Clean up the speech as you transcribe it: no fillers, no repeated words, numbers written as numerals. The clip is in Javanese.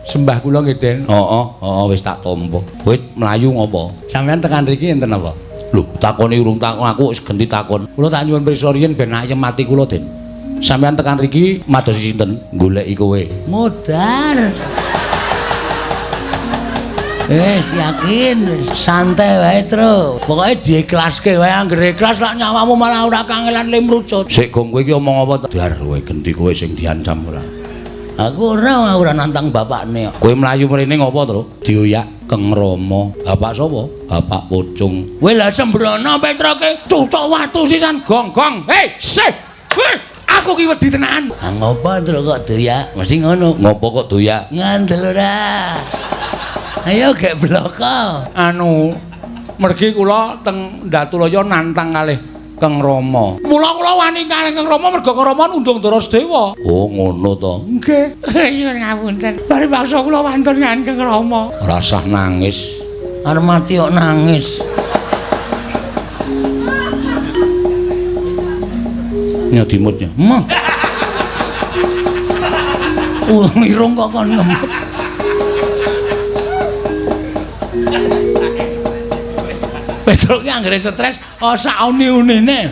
Sembah kula nggih, Den. Heeh, wis tak tampa. Kowe mlayu ngopo? Sampeyan tekan mriki enten apa? Lho, takoni urung takon aku wis genti takon. Kula tak nyuwun pirsa riyen ben ayem mati kula, Den. Sampeyan tekan mriki Madosi sinten? Goleki kowe. modar. Yakin, santai wae, Tru. Pokoke diikhlaske wae, anggere ikhlas lak nyawamu malah ora kangelan limrucut. Sik gong kowe iki omong apa? Dar kowe genti kowe sing diancam ora. Aku ora nantang bapakne kok. Kowe mlayu mrene ngopo, Tru? Dioyak Keng Rama. Bapak sapa? Bapak Pucung. Kowe lah sembrono petroke cucuk watu sisan gong-gong. Hei, sih. Aku ki wedi tenan. Ah ngopo, Tru kok doyak? Mesti ngono. Ngopo kok doyak? Ngandel ora. Ayo gek bloko. Anu, mergi kula teng Ndatulaya nantang kalih Keng Rama. Mula kula wani kalih Keng Rama merga Keng Rama nundung Darasedewa. Oh, ngono to. Nggih. Nyuwun ngapunten. Bari paksa kula wantun kan Keng Rama. Rasah nangis. Arep mati kok nangis. Ya dimutnya. Mah. Irung kok kon ngemut. Petruk ki anggere stres sak uni-unine.